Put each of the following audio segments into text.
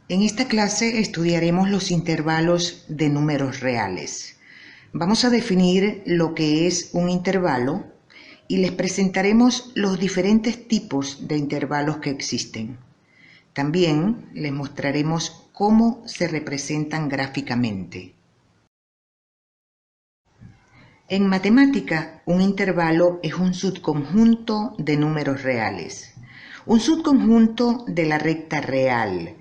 En esta clase estudiaremos los intervalos de números reales. Vamos a definir lo que es un intervalo y les presentaremos los diferentes tipos de intervalos que existen. También les mostraremos cómo se representan gráficamente. En matemática, un intervalo es un subconjunto de números reales, un subconjunto de la recta real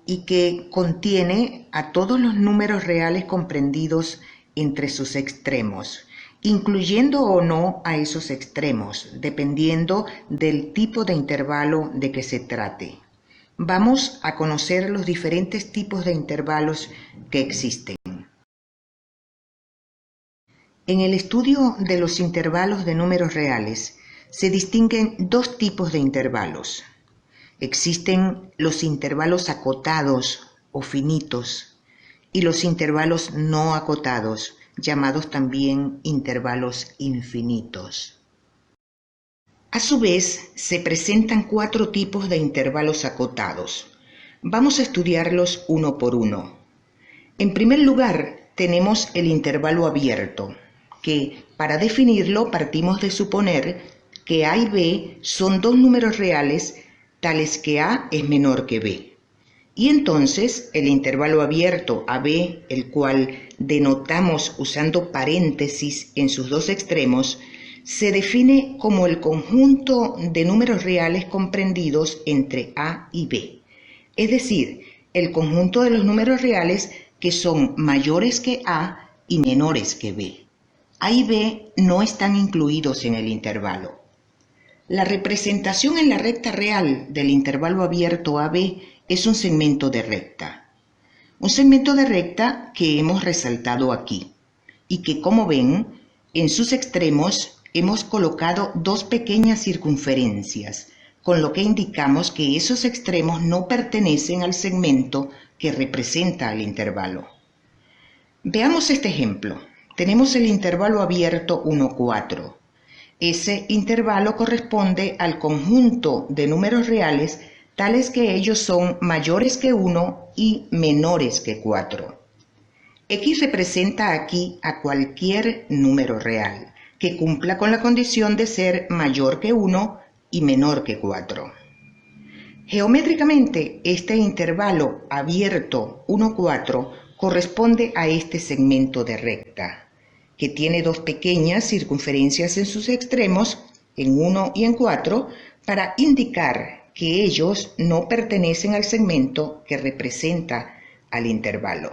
y que contiene a todos los números reales comprendidos entre sus extremos, incluyendo o no a esos extremos, dependiendo del tipo de intervalo de que se trate. Vamos a conocer los diferentes tipos de intervalos que existen. En el estudio de los intervalos de números reales se distinguen dos tipos de intervalos. Existen los intervalos acotados o finitos y los intervalos no acotados, llamados también intervalos infinitos. A su vez, se presentan cuatro tipos de intervalos acotados. Vamos a estudiarlos uno por uno. En primer lugar, tenemos el intervalo abierto, que para definirlo partimos de suponer que A y B son dos números reales tales que A es menor que B. Y entonces el intervalo abierto AB, el cual denotamos usando paréntesis en sus dos extremos, se define como el conjunto de números reales comprendidos entre A y B, es decir, el conjunto de los números reales que son mayores que A y menores que B. A y B no están incluidos en el intervalo. La representación en la recta real del intervalo abierto AB es un segmento de recta. Un segmento de recta que hemos resaltado aquí y que, como ven, en sus extremos hemos colocado dos pequeñas circunferencias, con lo que indicamos que esos extremos no pertenecen al segmento que representa al intervalo. Veamos este ejemplo. Tenemos el intervalo abierto 1, 4. Ese intervalo corresponde al conjunto de números reales tales que ellos son mayores que 1 y menores que 4. X representa aquí a cualquier número real que cumpla con la condición de ser mayor que 1 y menor que 4. Geométricamente, este intervalo abierto 1, 4 corresponde a este segmento de recta, que tiene dos pequeñas circunferencias en sus extremos, en 1 y en 4, para indicar que ellos no pertenecen al segmento que representa al intervalo.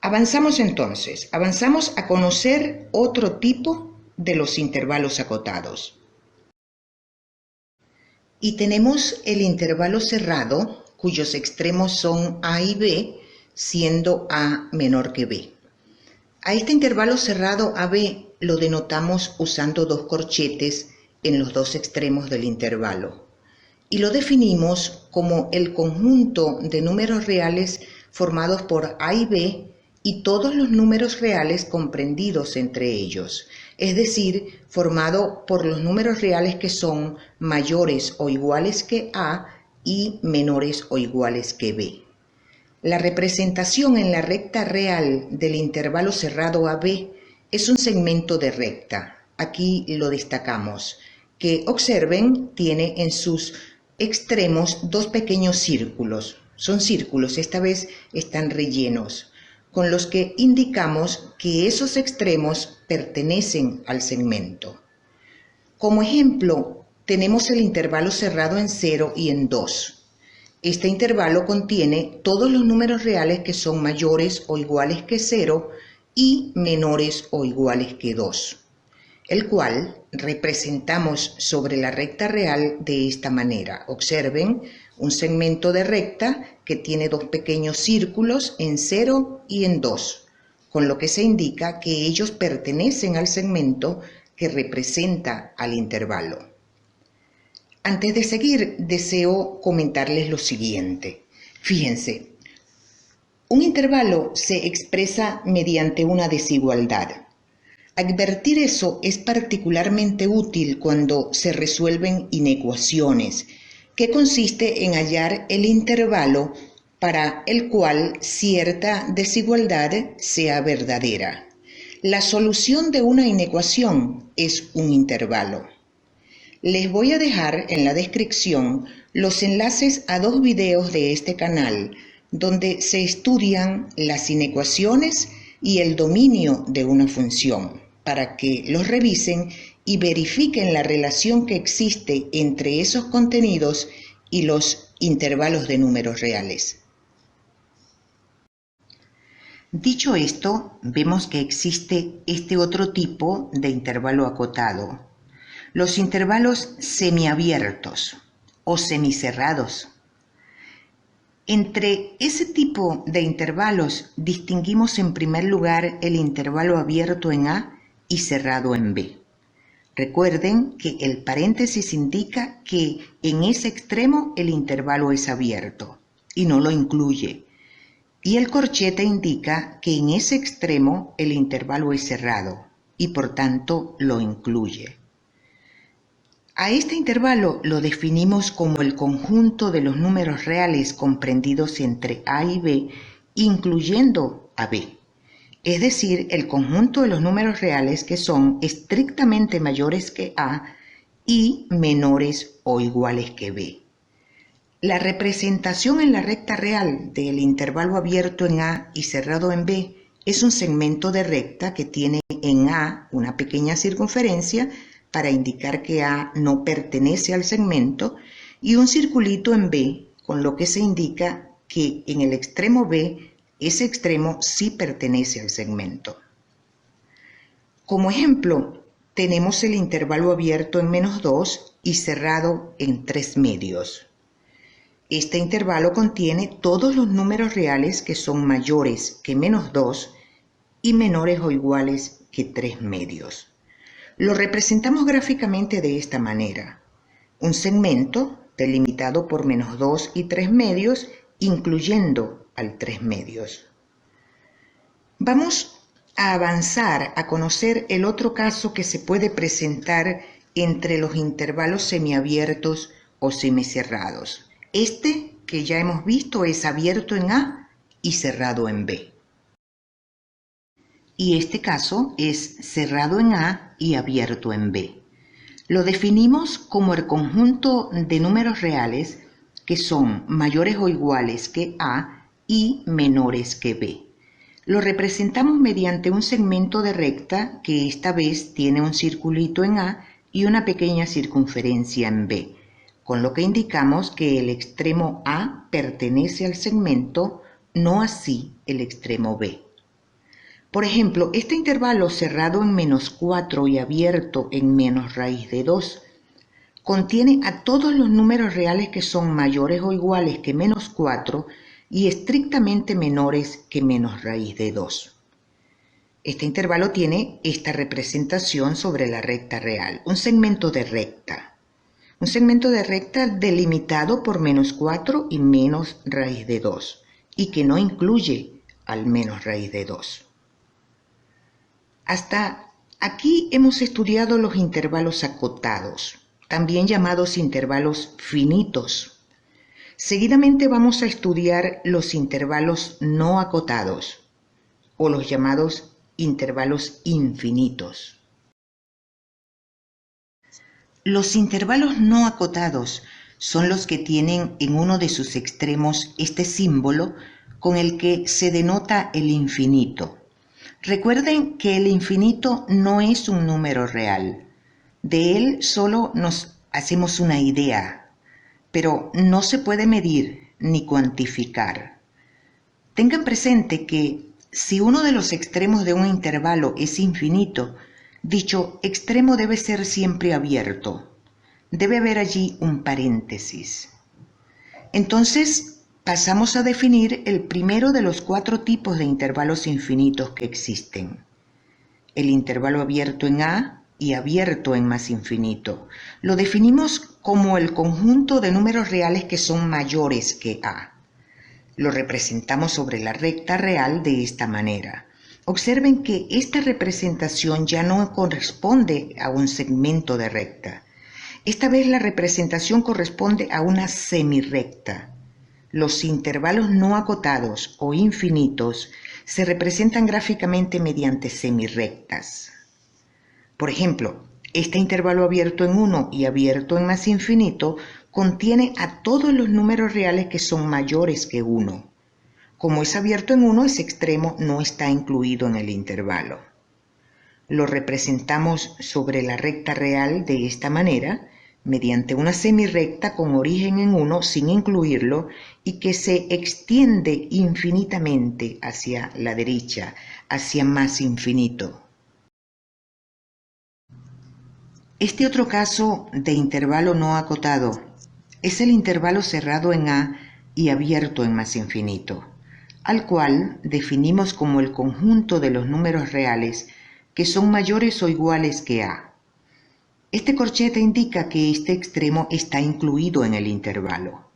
Avanzamos entonces, avanzamos a conocer otro tipo de los intervalos acotados. Y tenemos el intervalo cerrado, cuyos extremos son A y B, siendo A menor que B. A este intervalo cerrado AB lo denotamos usando dos corchetes en los dos extremos del intervalo y lo definimos como el conjunto de números reales formados por A y B y todos los números reales comprendidos entre ellos, es decir, formado por los números reales que son mayores o iguales que A y menores o iguales que B. La representación en la recta real del intervalo cerrado AB es un segmento de recta. Aquí lo destacamos, que observen tiene en sus extremos dos pequeños círculos. Son círculos, esta vez están rellenos, con los que indicamos que esos extremos pertenecen al segmento. Como ejemplo, tenemos el intervalo cerrado en 0 y en 2. Este intervalo contiene todos los números reales que son mayores o iguales que 0 y menores o iguales que 2, el cual representamos sobre la recta real de esta manera. Observen un segmento de recta que tiene dos pequeños círculos en 0 y en 2, con lo que se indica que ellos pertenecen al segmento que representa al intervalo. Antes de seguir, deseo comentarles lo siguiente. Fíjense, un intervalo se expresa mediante una desigualdad. Advertir eso es particularmente útil cuando se resuelven inecuaciones que consiste en hallar el intervalo para el cual cierta desigualdad sea verdadera. La solución de una inecuación es un intervalo. Les voy a dejar en la descripción los enlaces a 2 videos de este canal donde se estudian las inecuaciones y el dominio de una función, para que los revisen y verifiquen la relación que existe entre esos contenidos y los intervalos de números reales. Dicho esto, vemos que existe este otro tipo de intervalo acotado, los intervalos semiabiertos o semicerrados. Entre ese tipo de intervalos distinguimos en primer lugar el intervalo abierto en A y cerrado en B. Recuerden que el paréntesis indica que en ese extremo el intervalo es abierto y no lo incluye. Y el corchete indica que en ese extremo el intervalo es cerrado y por tanto lo incluye. A este intervalo lo definimos como el conjunto de los números reales comprendidos entre A y B, incluyendo a B. Es decir, el conjunto de los números reales que son estrictamente mayores que A y menores o iguales que B. La representación en la recta real del intervalo abierto en A y cerrado en B es un segmento de recta que tiene en A una pequeña circunferencia para indicar que A no pertenece al segmento y un circulito en B, con lo que se indica que en el extremo B ese extremo sí pertenece al segmento. Como ejemplo, tenemos el intervalo abierto en -2 y cerrado en 3 medios. Este intervalo contiene todos los números reales que son mayores que -2 y menores o iguales que 3 medios. Lo representamos gráficamente de esta manera. Un segmento delimitado por -2 y 3 medios, incluyendo al 3 medios. Vamos a avanzar a conocer el otro caso que se puede presentar entre los intervalos semiabiertos o semicerrados. Este que ya hemos visto es abierto en A y cerrado en B. Y este caso es cerrado en A y abierto en B. Lo definimos como el conjunto de números reales que son mayores o iguales que A y menores que B. Lo representamos mediante un segmento de recta que esta vez tiene un circulito en A y una pequeña circunferencia en B, con lo que indicamos que el extremo A pertenece al segmento, no así el extremo B. Por ejemplo, este intervalo cerrado en -4 y abierto en menos raíz de 2 contiene a todos los números reales que son mayores o iguales que -4 y estrictamente menores que menos raíz de 2. Este intervalo tiene esta representación sobre la recta real, un segmento de recta. Un segmento de recta delimitado por -4 y menos raíz de 2 y que no incluye al menos raíz de 2. Hasta aquí hemos estudiado los intervalos acotados, también llamados intervalos finitos. Seguidamente vamos a estudiar los intervalos no acotados, o los llamados intervalos infinitos. Los intervalos no acotados son los que tienen en uno de sus extremos este símbolo con el que se denota el infinito. Recuerden que el infinito no es un número real. De él solo nos hacemos una idea, pero no se puede medir ni cuantificar. Tengan presente que si uno de los extremos de un intervalo es infinito, dicho extremo debe ser siempre abierto. Debe haber allí un paréntesis. Entonces, pasamos a definir el primero de los 4 tipos de intervalos infinitos que existen. El intervalo abierto en A y abierto en más infinito. Lo definimos como el conjunto de números reales que son mayores que A. Lo representamos sobre la recta real de esta manera. Observen que esta representación ya no corresponde a un segmento de recta. Esta vez la representación corresponde a una semirrecta. Los intervalos no acotados o infinitos se representan gráficamente mediante semirrectas. Por ejemplo, este intervalo abierto en 1 y abierto en más infinito contiene a todos los números reales que son mayores que 1. Como es abierto en 1, ese extremo no está incluido en el intervalo. Lo representamos sobre la recta real de esta manera, mediante una semirrecta con origen en 1 sin incluirlo y que se extiende infinitamente hacia la derecha, hacia más infinito. Este otro caso de intervalo no acotado es el intervalo cerrado en A y abierto en más infinito, al cual definimos como el conjunto de los números reales que son mayores o iguales que A. Este corchete indica que este extremo está incluido en el intervalo.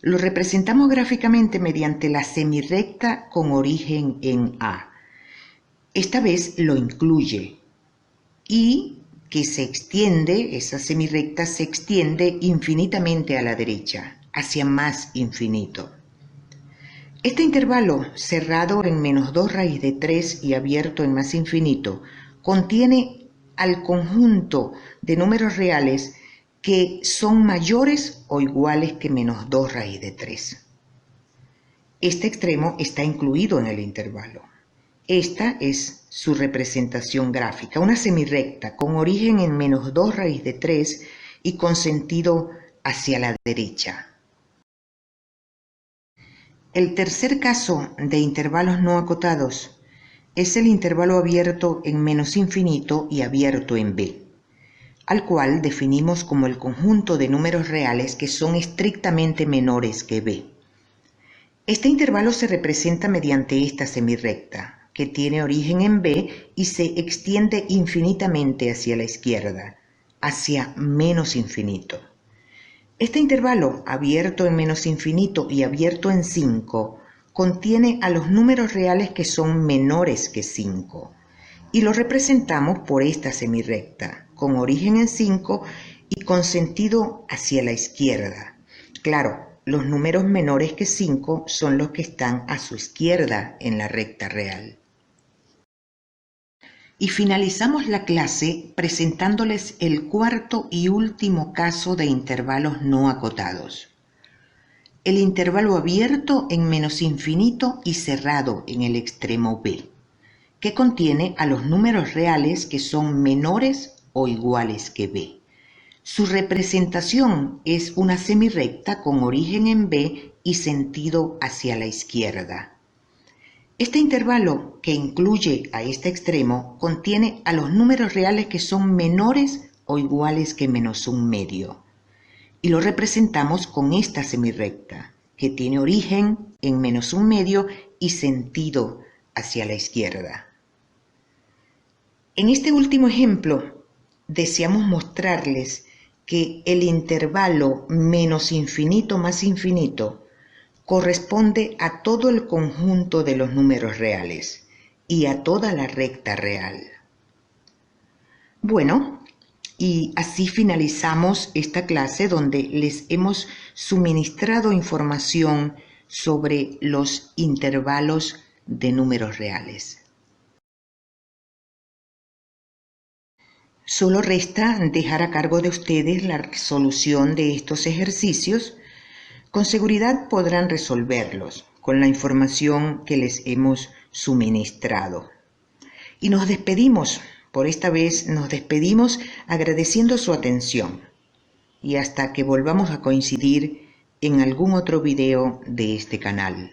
Lo representamos gráficamente mediante la semirrecta con origen en A. Esta vez lo incluye y que se extiende, esa semirrecta se extiende infinitamente a la derecha, hacia más infinito. Este intervalo, cerrado en -2 raíz de 3 y abierto en más infinito, contiene al conjunto de números reales que son mayores o iguales que -2 raíz de 3. Este extremo está incluido en el intervalo. Esta es su representación gráfica, una semirrecta con origen en -2 raíz de 3 y con sentido hacia la derecha. El tercer caso de intervalos no acotados es el intervalo abierto en menos infinito y abierto en B, al cual definimos como el conjunto de números reales que son estrictamente menores que B. Este intervalo se representa mediante esta semirrecta, que tiene origen en B y se extiende infinitamente hacia la izquierda, hacia menos infinito. Este intervalo, abierto en menos infinito y abierto en 5, contiene a los números reales que son menores que 5, y lo representamos por esta semirrecta, con origen en 5 y con sentido hacia la izquierda. Claro, los números menores que 5 son los que están a su izquierda en la recta real. Y finalizamos la clase presentándoles el cuarto y último caso de intervalos no acotados. El intervalo abierto en menos infinito y cerrado en el extremo B, que contiene a los números reales que son menores o iguales que B. Su representación es una semirrecta con origen en B y sentido hacia la izquierda. Este intervalo, que incluye a este extremo, contiene a los números reales que son menores o iguales que -1/2. Y lo representamos con esta semirrecta, que tiene origen en -1/2 y sentido hacia la izquierda. En este último ejemplo, deseamos mostrarles que el intervalo menos infinito más infinito corresponde a todo el conjunto de los números reales y a toda la recta real. Bueno, y así finalizamos esta clase donde les hemos suministrado información sobre los intervalos de números reales. Solo resta dejar a cargo de ustedes la solución de estos ejercicios. Con seguridad podrán resolverlos con la información que les hemos suministrado. Y nos despedimos, por esta vez nos despedimos agradeciendo su atención. Y hasta que volvamos a coincidir en algún otro video de este canal.